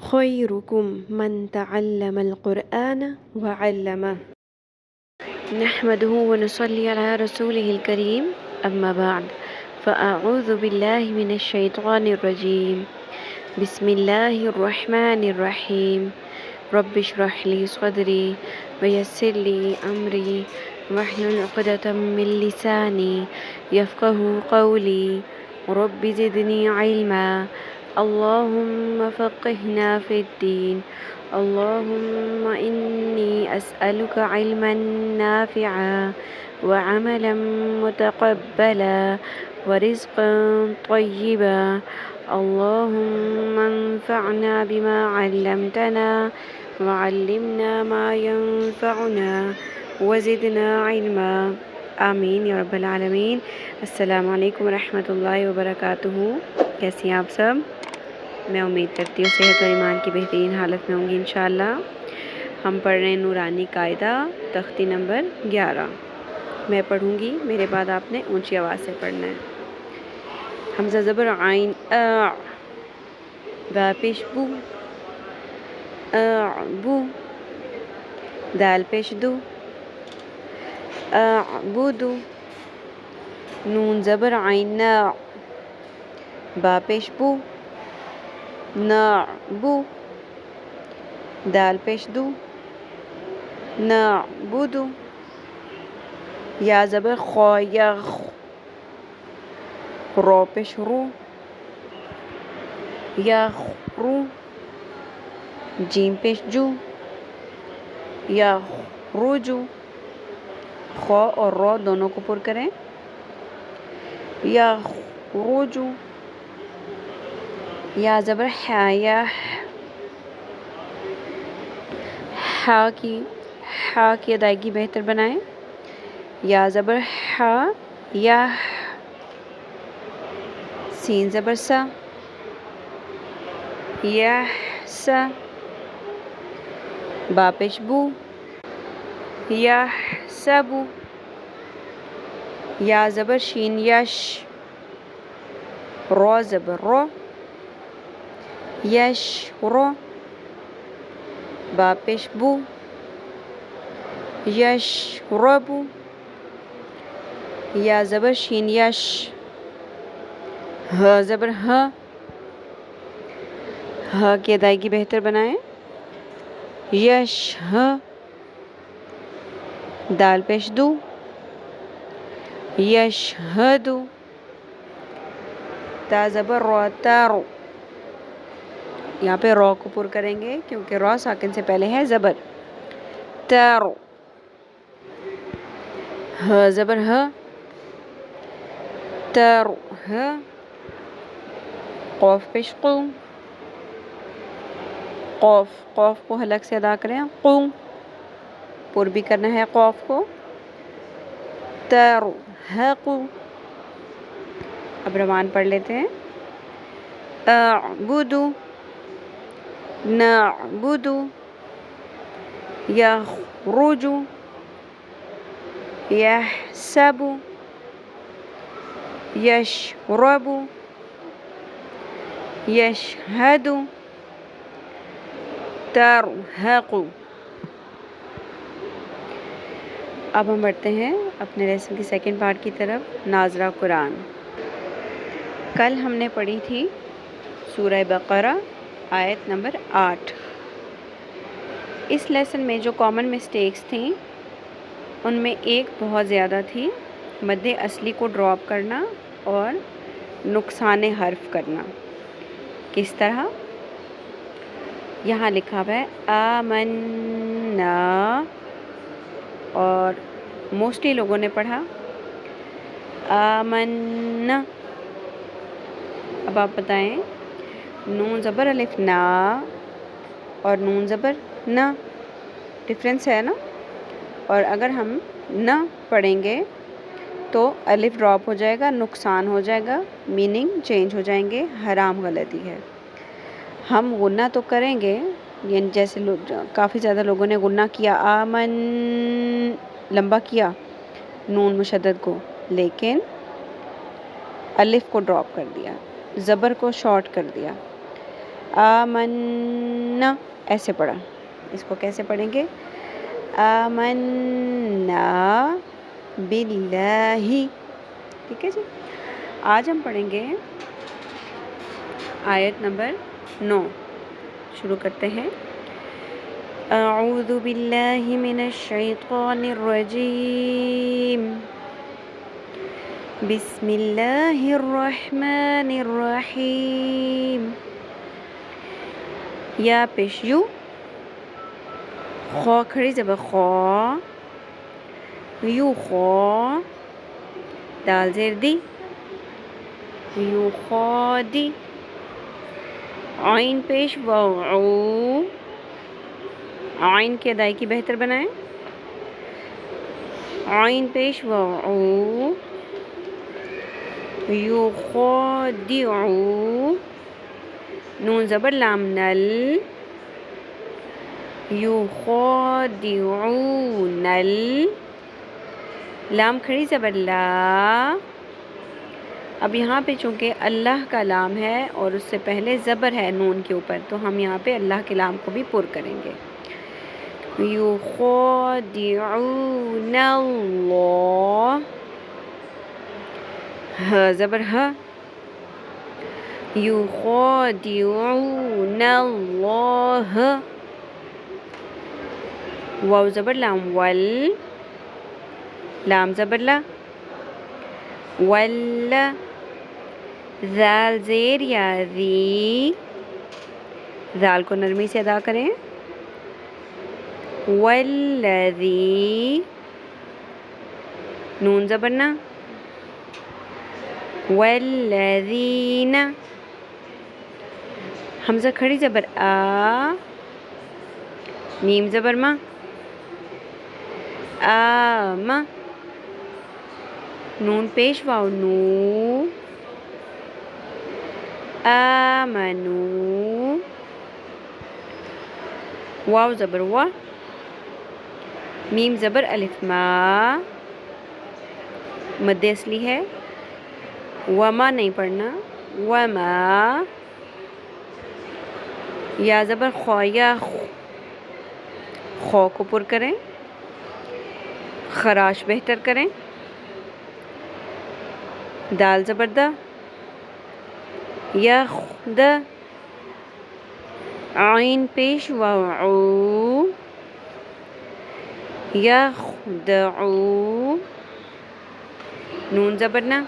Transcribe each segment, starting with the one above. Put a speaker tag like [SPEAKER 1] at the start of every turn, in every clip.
[SPEAKER 1] خيركم من تعلم القرآن وعلمه نحمده ونصلي على رسوله الكريم أما بعد فأعوذ بالله من الشيطان الرجيم بسم الله الرحمن الرحيم رب اشرح لي صدري ويسر لي أمري واحلل عقدة من لساني يفقه قولي رب زدني علما اللهم فقهنا في الدين اللهم إني أسألك علما نافعا وعملا متقبلا ورزقا طيبا اللهم انفعنا بما علمتنا وعلمنا ما ينفعنا وزدنا علما آمین یا رب العالمین۔ السلام علیکم ورحمۃ اللہ وبرکاتہ۔ کیسی ہیں آپ سب؟ میں امید کرتی ہوں صحت اور ایمان کی بہترین حالت میں ہوں گی انشاءاللہ۔ ہم پڑھ رہے ہیں نورانی قاعدہ تختی نمبر 11۔ میں پڑھوں گی، میرے بعد آپ نے اونچی آواز سے پڑھنا ہے۔ حمزہ زبر عین آ، با پیش بو، بو، دال پیش دو، اعبدو، نون زبر عین نا، با پیش بو، نعبو، دال پیش دو، نعبدو، یا زبر خا یغ، رو پیش رو، یغرو، جیم پیش جو، یغرجو، خا اور رو دونوں کو پر کریں، یغرجو، یا زبر حا یح، حا کی ادائیگی بہتر بنائیں، یا زبر حا یح، سین زبر سا، یحسا، با پیش بو، یحسبو، یا زبر شین یش، رو زبر رو، یش رو، با پیش بو، یش ربو، یا زبر شین یش، ہ زبر ہ، ہ کی ادائیگی بہتر بنائیں، یش ہ، دال پیش دو، یش ہدو، تا زبر رو تارو، یہاں پہ رو کو پر کریں گے کیونکہ رو ساکن سے پہلے ہے زبر، تارو، ہ زبر ہ، تارو ہ، قوف پیش قو، قوف کو حلق سے ادا کریں، قو، پر بھی کرنا ہے قوف کو، تارو حقو۔ اب روان پڑھ لیتے ہیں، اعبدو، نعبدو، یخرجو، یحسبو، یشربو، یشہدو، ترہقو۔ اب ہم بڑھتے ہیں اپنے لیسن کی سیکنڈ پارٹ کی طرف، ناظرہ قرآن۔ کل ہم نے پڑھی تھی سورہ بقرہ آیت نمبر 8۔ اس لیسن میں جو کامن مسٹیکس تھیں ان میں ایک بہت زیادہ تھی، مد اصلی کو ڈراپ کرنا اور نقصان حرف کرنا۔ کس طرح؟ یہاں لکھا ہوا ہے آمنا، اور موسٹلی لوگوں نے پڑھا آمنا۔ اب آپ بتائیں، نون زبر الف نا اور نون زبر نا، ڈفرینس ہے نا؟ اور اگر ہم نا پڑھیں گے تو الف ڈراپ ہو جائے گا، نقصان ہو جائے گا، میننگ چینج ہو جائیں گے، حرام غلطی ہے۔ ہم غنہ تو کریں گے، یعنی جیسے لوگ کافی زیادہ لوگوں نے غنہ کیا، آمن لمبا کیا نون مشدد کو، لیکن الف کو ڈراپ کر دیا، زبر کو شارٹ کر دیا۔ آمنا ایسے پڑھا. اس کو کیسے پڑھیں گے؟ آمنا باللہ. ٹھیک ہے جی. آج ہم پڑھیں گے آیت نمبر 9. شروع کرتے ہیں. اعوذ باللہ من الشیطان الرجیم. بسم اللہ الرحمن الرحیم. یا پیش یو، خو کھڑی زبر خو، یو خو، دال زیر دی، یو خو دی. عین پیش واو عو، عین کی ادائیگی بہتر بنائیں. عین پیش واو عو، یو خو دی عو. نون زبر لام نل، یو خو دی عو نل. لام کھڑی زبر لا. اب یہاں پہ چونکہ اللہ کا لام ہے اور اس سے پہلے زبر ہے نون کے اوپر، تو ہم یہاں پہ اللہ کے لام کو بھی پر کریں گے. یخادعون اللہ. ہ زبر ہ، یخادعون اللہ. واو زبر لام ول، لام زبر لا، ول. ذال زیر یا ذی، ذال کو نرمی سے ادا کریں. والذی. نون زبر نا، والذین. حمزہ کھڑی زبر آ، میم زبر ما، آم. نون پیش واو نو، آمنو. واو زبر وا، میم زبر الف ما، مد اصلی ہے. وما نہیں پڑھنا، وما. یا زبر خو یا خو، خو کو پر کریں، خراش بہتر کریں. دال زبر دا، یا دا. عین پیش واو عو، یخدعو. نون زبر نا،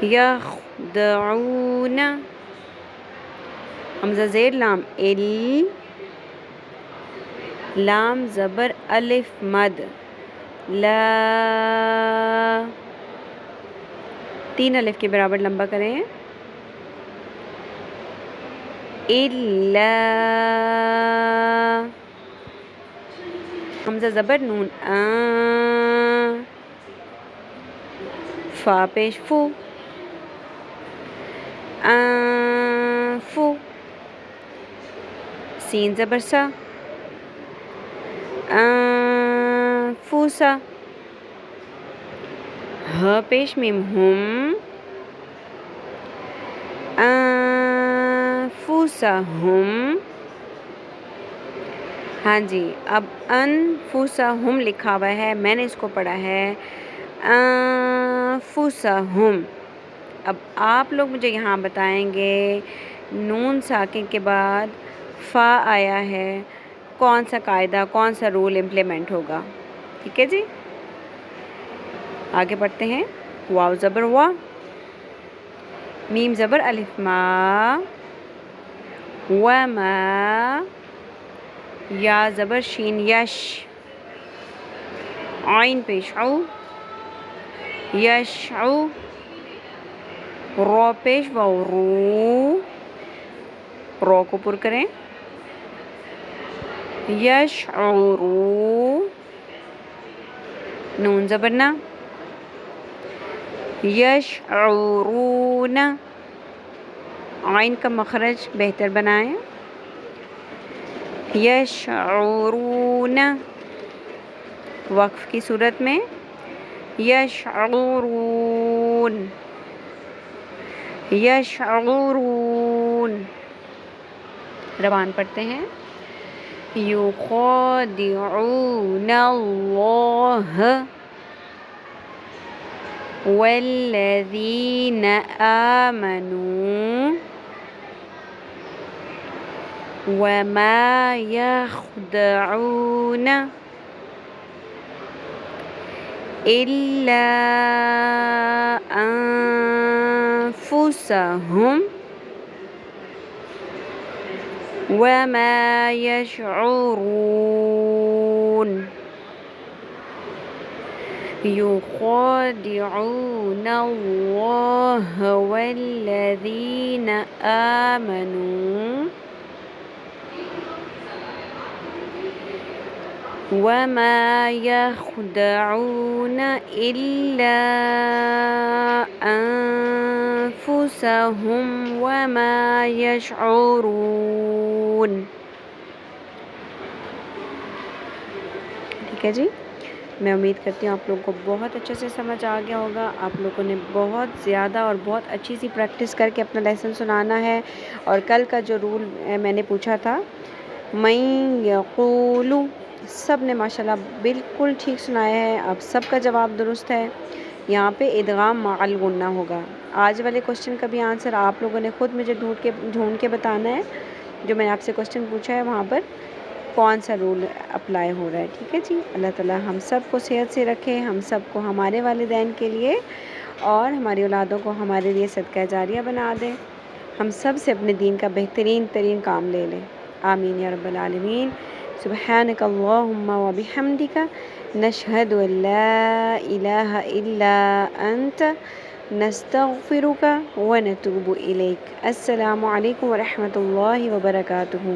[SPEAKER 1] یخدعون. حمزہ زیر لام ال، لام زبر الف مد لا. 3 الف کے برابر لمبا کریں. الا. حمزہ زبر نون آ، فا پیش فو، فو. سین زبر سا، فوسا. ہ پیش میم ہم، انفسہم. ہاں جی. اب انفسہم لکھا ہوا ہے، میں نے اس کو پڑھا ہے انفسہم. اب آپ لوگ مجھے یہاں بتائیں گے نون ساکن کے بعد فا آیا ہے، کون سا قاعدہ، کون سا رول امپلیمنٹ ہوگا. ٹھیک ہے جی. آگے پڑھتے ہیں. واو زبر وا، میم زبر الف ما، وما. یا زبر شین یش، عین پیش عو، یشعو. رو پیش واو رو، رو کو پر کریں. یشعرو. نون زبر نا، یشعرون. عین کا مخرج بہتر بنائیں. یشعرون. وقف کی صورت میں یشعرون، یشعرون. ربان پڑھتے ہیں یخادعون اللہ والذین آمنوا وما يخدعون إلا أنفسهم وما يشعرون يخادعون الله والذين آمنوا وما يخدعون إلا أنفسهم وما يشعرون. ٹھیک ہے جی، میں امید کرتی ہوں آپ لوگوں کو بہت اچھے سے سمجھ آ گیا ہوگا. آپ لوگوں نے بہت زیادہ اور بہت اچھی سی پریکٹس کر کے اپنا لیسن سنانا ہے. اور کل کا جو رول میں نے پوچھا تھا من یقول، سب نے ماشاءاللہ بالکل ٹھیک سنایا ہے. اب سب کا جواب درست ہے. یہاں پہ ادغام مع الغنہ ہوگا. آج والے کوشچن کا بھی آنسر آپ لوگوں نے خود مجھے ڈھونڈ کے بتانا ہے. جو میں نے آپ سے کوشچن پوچھا ہے وہاں پر کون سا رول اپلائی ہو رہا ہے. ٹھیک ہے جی، اللہ تعالی ہم سب کو صحت سے رکھے، ہم سب کو ہمارے والدین کے لیے اور ہماری اولادوں کو ہمارے لیے صدقہ جاریہ بنا دے. ہم سب سے اپنے دین کا بہترین کام لے لیں. آمین یا رب العالمین. سبحانک اللہم و بحمدک نشہد ان لا الہ الا انت نستغفرک و نتوب الیک. السلام علیکم ورحمۃ اللہ وبرکاتہ.